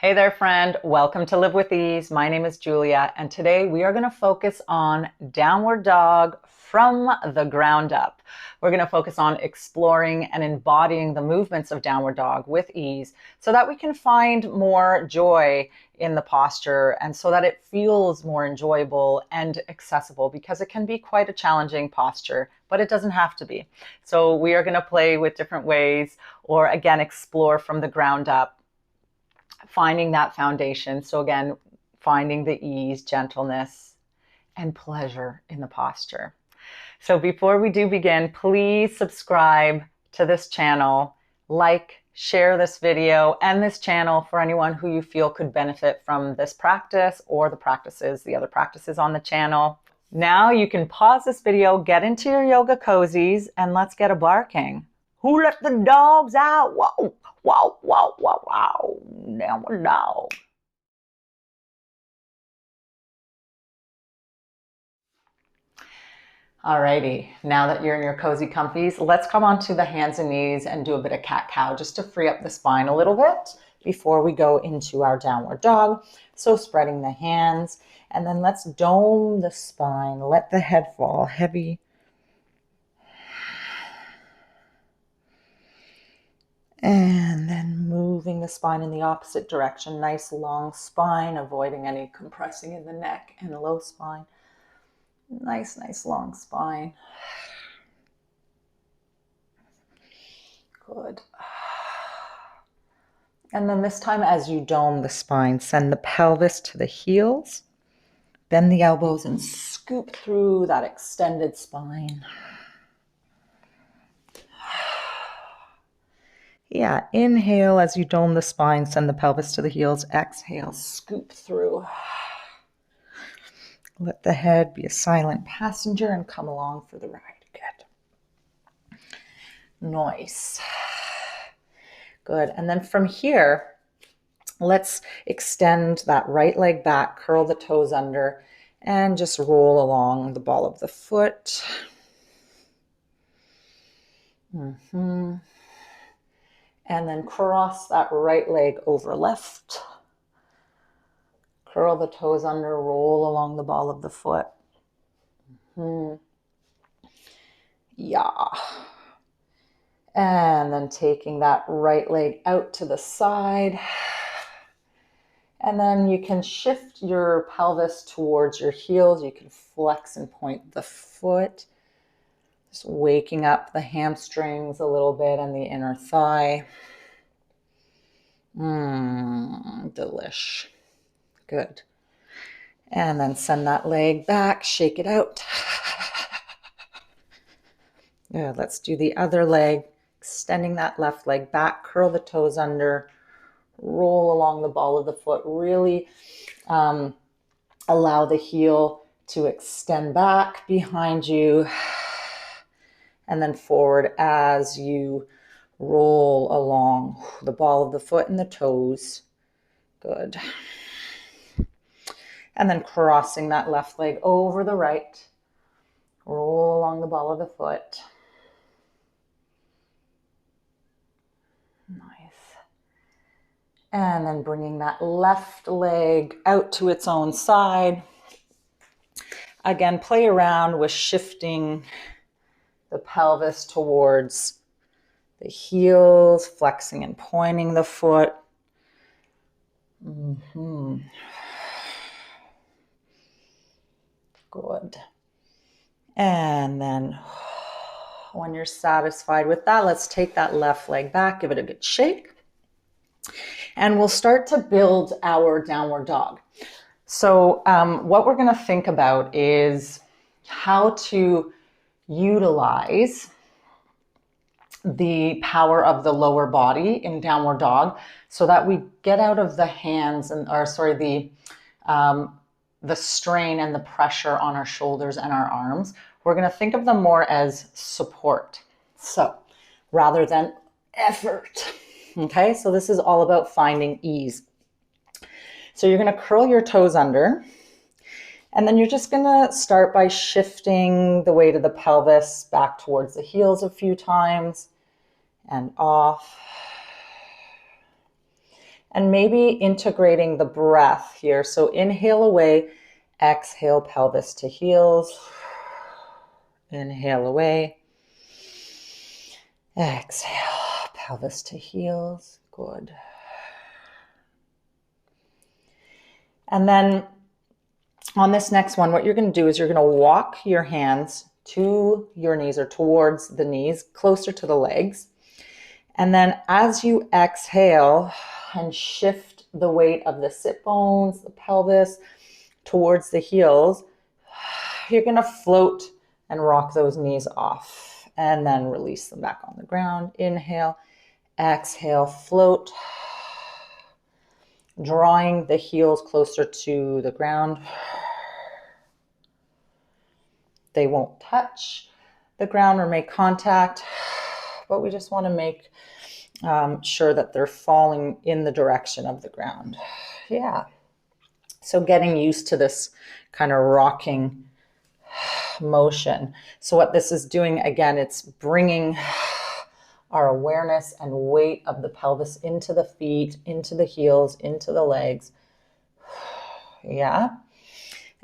Hey there, friend. Welcome to Live with Ease. My name is Julia, and today we are going to focus on downward dog from the ground up. We're going to focus on exploring and embodying the movements of downward dog with ease so that we can find more joy in the posture and so that it feels more enjoyable and accessible, because it can be quite a challenging posture, but it doesn't have to be. So we are going to play with different ways, or again, explore from the ground up, finding that foundation. So again, finding the ease, gentleness, and pleasure in the posture. So before we do begin, please subscribe to this channel, like, share this video and this channel for anyone who you feel could benefit from this practice or the other practices on the channel. Now you can pause this video, get into your yoga cozies, and let's get a barking. Who let the dogs out? Whoa, whoa, whoa, whoa, whoa. Downward dog. Alrighty, now that you're in your cozy comfies, let's come onto the hands and knees and do a bit of cat-cow just to free up the spine a little bit before we go into our downward dog. So spreading the hands, and then let's dome the spine. Let the head fall heavy. And then moving the spine in the opposite direction. Nice long spine, avoiding any compressing in the neck and the low spine. Nice long spine. Good. And then this time, as you dome the spine, send the pelvis to the heels. Bend the elbows and scoop through that extended spine. Yeah, inhale as you dome the spine, send the pelvis to the heels. Exhale, scoop through. Let the head be a silent passenger and come along for the ride. Good. Nice. Good. And then from here, let's extend that right leg back, curl the toes under, and just roll along the ball of the foot. And then cross that right leg over left. Curl the toes under, roll along the ball of the foot. Yeah. And then taking that right leg out to the side. And then you can shift your pelvis towards your heels. You can flex and point the foot. Just waking up the hamstrings a little bit and the inner thigh. Delish. Good. And then send that leg back, shake it out. Yeah, let's do the other leg, extending that left leg back, curl the toes under, roll along the ball of the foot. Really allow the heel to extend back behind you and then forward as you roll along the ball of the foot and the toes. Good. And then crossing that left leg over the right. Roll along the ball of the foot. Nice. And then bringing that left leg out to its own side. Again, play around with shifting the pelvis towards the heels, flexing and pointing the foot. Good. And then when you're satisfied with that, let's take that left leg back, give it a good shake. And we'll start to build our downward dog. So what we're going to think about is how to utilize the power of the lower body in downward dog so that we get out of the hands and, the strain and the pressure on our shoulders and our arms. We're going to think of them more as support. So rather than effort. Okay, so this is all about finding ease. So you're going to curl your toes under, and then you're just going to start by shifting the weight of the pelvis back towards the heels a few times and off. And maybe integrating the breath here. So inhale away, exhale pelvis to heels. Inhale away. Exhale, pelvis to heels. Good. And then on this next one, what you're going to do is you're going to walk your hands to your knees or towards the knees, closer to the legs. And then as you exhale and shift the weight of the sit bones, the pelvis towards the heels, you're going to float and rock those knees off and then release them back on the ground. Inhale, exhale, float, drawing the heels closer to the ground. They won't touch the ground or make contact, but we just want to make sure that they're falling in the direction of the ground. Yeah. So getting used to this kind of rocking motion. So what this is doing, again, it's bringing our awareness and weight of the pelvis into the feet, into the heels, into the legs. Yeah.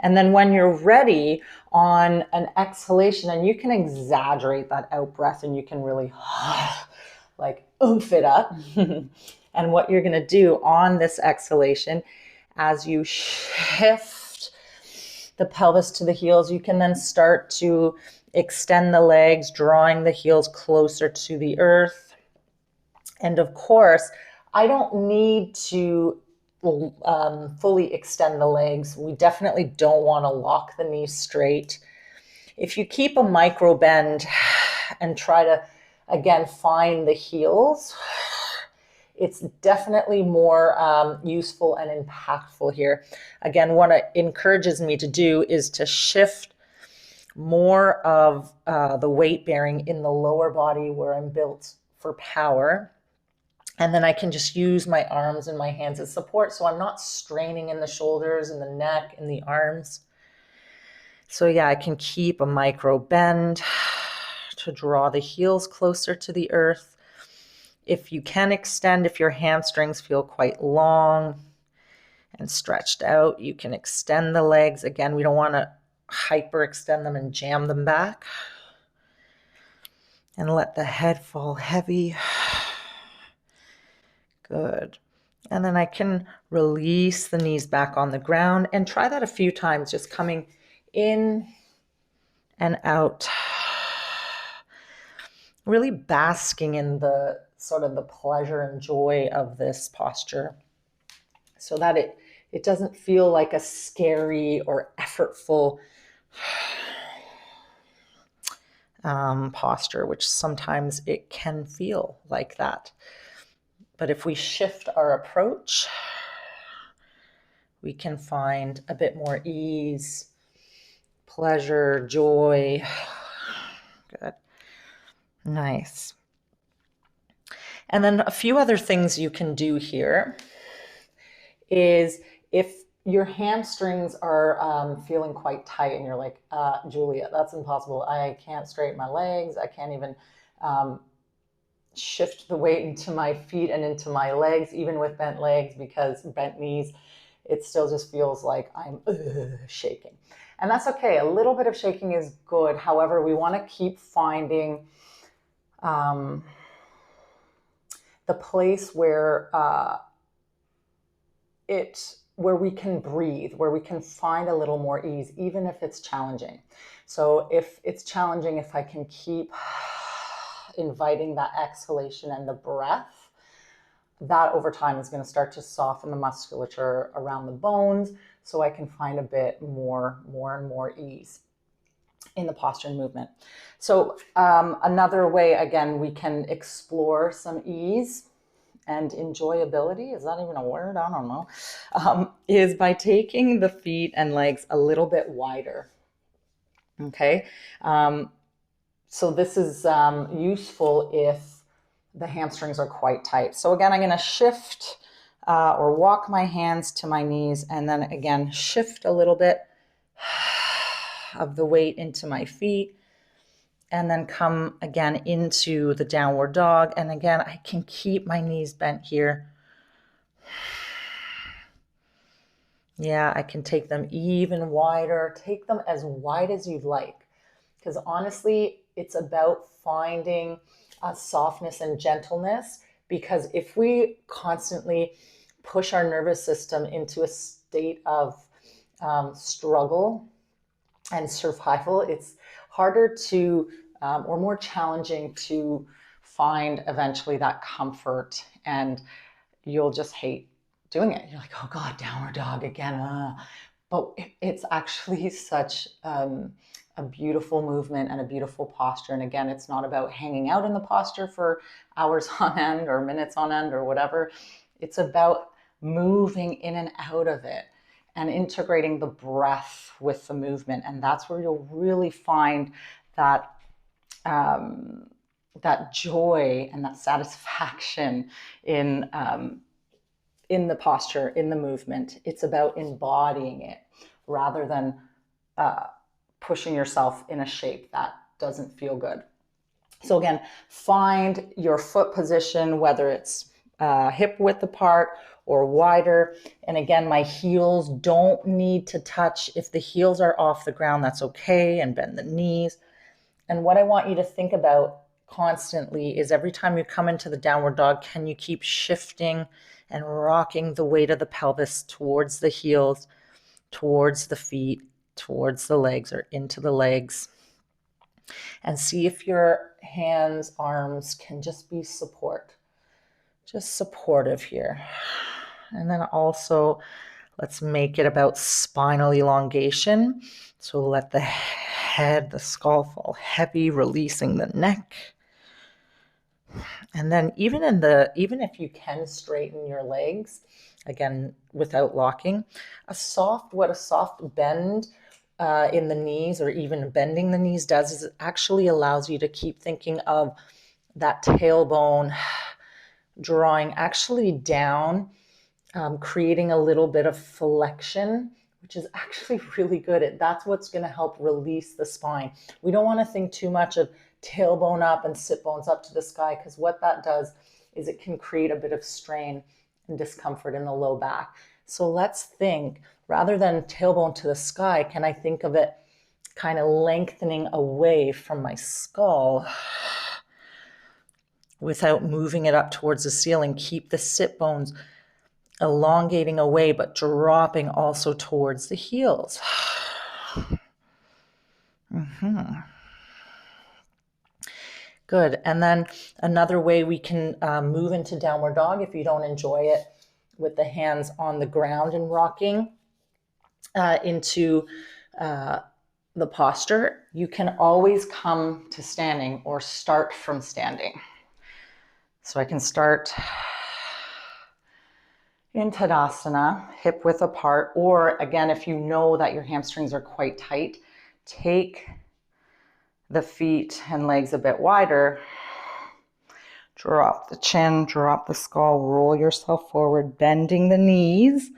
And then when you're ready on an exhalation, and you can exaggerate that out breath and you can really like oomph it up. And what you're going to do on this exhalation, as you shift the pelvis to the heels, you can then start to extend the legs, drawing the heels closer to the earth. And of course, I don't need to fully extend the legs. We definitely don't want to lock the knees straight. If you keep a micro bend and try to, again, find the heels, it's definitely more useful and impactful here. Again, what it encourages me to do is to shift more of the weight bearing in the lower body where I'm built for power. And then I can just use my arms and my hands as support, so I'm not straining in the shoulders and the neck and the arms. So yeah, I can keep a micro bend to draw the heels closer to the earth. If you can extend, if your hamstrings feel quite long and stretched out, you can extend the legs. Again, we don't want to hyperextend them and jam them back. And let the head fall heavy. Good. And then I can release the knees back on the ground and try that a few times, just coming in and out. Really basking in the sort of the pleasure and joy of this posture so that it doesn't feel like a scary or effortful posture, which sometimes it can feel like that. But if we shift our approach, we can find a bit more ease, pleasure, joy. Good. Nice. And then a few other things you can do here is if your hamstrings are feeling quite tight and you're like, Julia, that's impossible. I can't straighten my legs. I can't even shift the weight into my feet and into my legs, even with bent legs, because bent knees, it still just feels like I'm shaking. And that's okay. A little bit of shaking is good. However, we want to keep finding the place where where we can breathe, where we can find a little more ease, even if it's challenging. So if it's challenging, if I can keep inviting that exhalation and the breath, that over time is going to start to soften the musculature around the bones, so I can find a bit more and more ease in the posture and movement. So another way, again, we can explore some ease and enjoyability, is that even a word? I don't know, is by taking the feet and legs a little bit wider. Okay. So this is useful if the hamstrings are quite tight. So again, I'm going to shift or walk my hands to my knees, and then again, shift a little bit of the weight into my feet, and then come again into the downward dog. And again, I can keep my knees bent here. Yeah, I can take them even wider. Take them as wide as you'd like. Because honestly, it's about finding softness and gentleness. Because if we constantly push our nervous system into a state of struggle and survival, it's harder to, or more challenging to find eventually that comfort. And you'll just hate doing it. You're like, oh God, downward dog again. But it's actually such a beautiful movement and a beautiful posture. And again, it's not about hanging out in the posture for hours on end or minutes on end or whatever. It's about moving in and out of it and integrating the breath with the movement. And that's where you'll really find that that joy and that satisfaction in the posture, in the movement. It's about embodying it rather than pushing yourself in a shape that doesn't feel good. So again, find your foot position, whether it's hip width apart or wider. And again, my heels don't need to touch. If the heels are off the ground, that's okay, and bend the knees. And what I want you to think about constantly is every time you come into the downward dog, can you keep shifting and rocking the weight of the pelvis towards the heels, towards the feet, towards the legs, or into the legs? And see if your hands, arms can just be support, just supportive here. And then also, let's make it about spinal elongation. So let the head, the skull fall heavy, releasing the neck. And then even if you can straighten your legs, again, without locking, a soft bend in the knees, or even bending the knees, does is it actually allows you to keep thinking of that tailbone drawing actually down, creating a little bit of flexion, which is actually really good. That's what's going to help release the spine. We don't want to think too much of tailbone up and sit bones up to the sky, because what that does is it can create a bit of strain and discomfort in the low back. So let's think, rather than tailbone to the sky, can I think of it kind of lengthening away from my skull without moving it up towards the ceiling? Keep the sit bones elongating away, but dropping also towards the heels. Good. And then another way we can move into downward dog, if you don't enjoy it with the hands on the ground and rocking into the posture, you can always come to standing or start from standing. So I can start in Tadasana, hip width apart, or again, if you know that your hamstrings are quite tight, take the feet and legs a bit wider, drop the chin, drop the skull, roll yourself forward, bending the knees.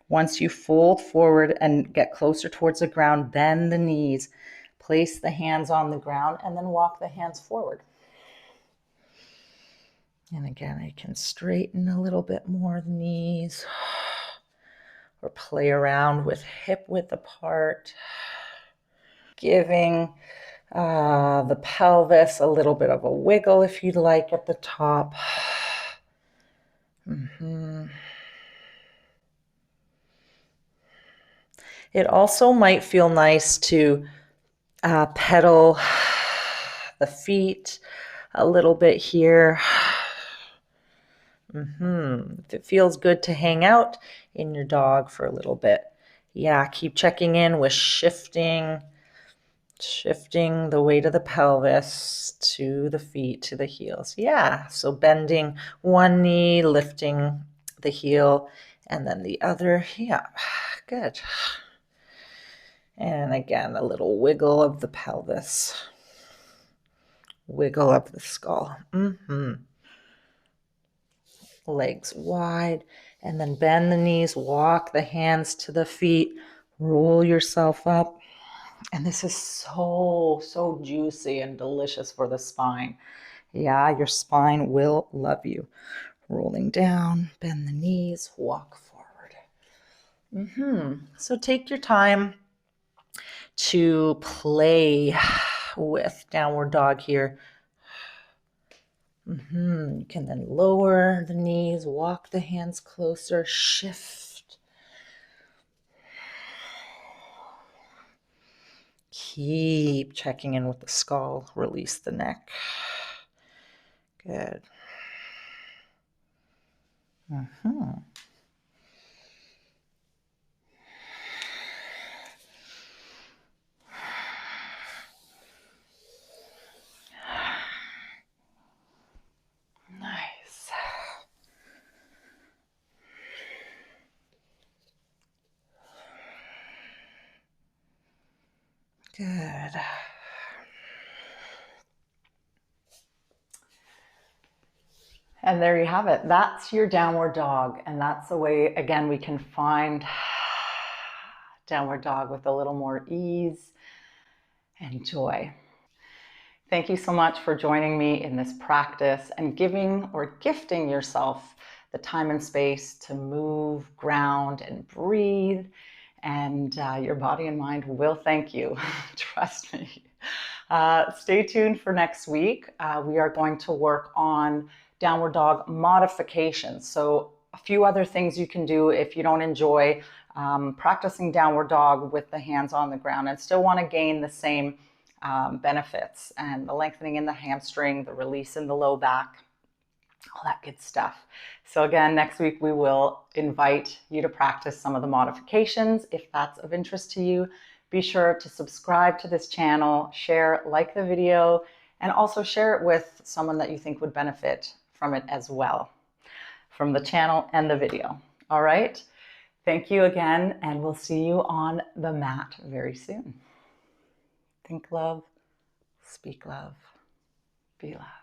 Once you fold forward and get closer towards the ground, bend the knees, place the hands on the ground, and then walk the hands forward. And again, I can straighten a little bit more the knees, or play around with hip width apart, giving the pelvis a little bit of a wiggle if you'd like at the top. It also might feel nice to pedal the feet a little bit here. If it feels good to hang out in your dog for a little bit, yeah, keep checking in with shifting the weight of the pelvis to the feet, to the heels. Yeah, so bending one knee, lifting the heel, and then the other. Yeah, good. And again, a little wiggle of the pelvis, wiggle of the skull. Legs wide, and then bend the knees, walk the hands to the feet, roll yourself up. And this is so juicy and delicious for the spine. Yeah, your spine will love you. Rolling down, bend the knees, walk forward. So take your time to play with downward dog here. You can then lower the knees, walk the hands closer, shift. Keep checking in with the skull, release the neck. Good. Nice. Good. And there you have it. That's your downward dog. And that's the way, again, we can find downward dog with a little more ease and joy. Thank you so much for joining me in this practice and giving or gifting yourself the time and space to move, ground, and breathe. And your body and mind will thank you. Trust me. Stay tuned for next week. We are going to work on downward dog modifications. So a few other things you can do if you don't enjoy practicing downward dog with the hands on the ground and still want to gain the same benefits and the lengthening in the hamstring, the release in the low back, all that good stuff. So again, next week we will invite you to practice some of the modifications. If that's of interest to you, be sure to subscribe to this channel, share, like the video, and also share it with someone that you think would benefit from it as well, from the channel and the video. All right. Thank you again, and we'll see you on the mat very soon. Think love, speak love, be love.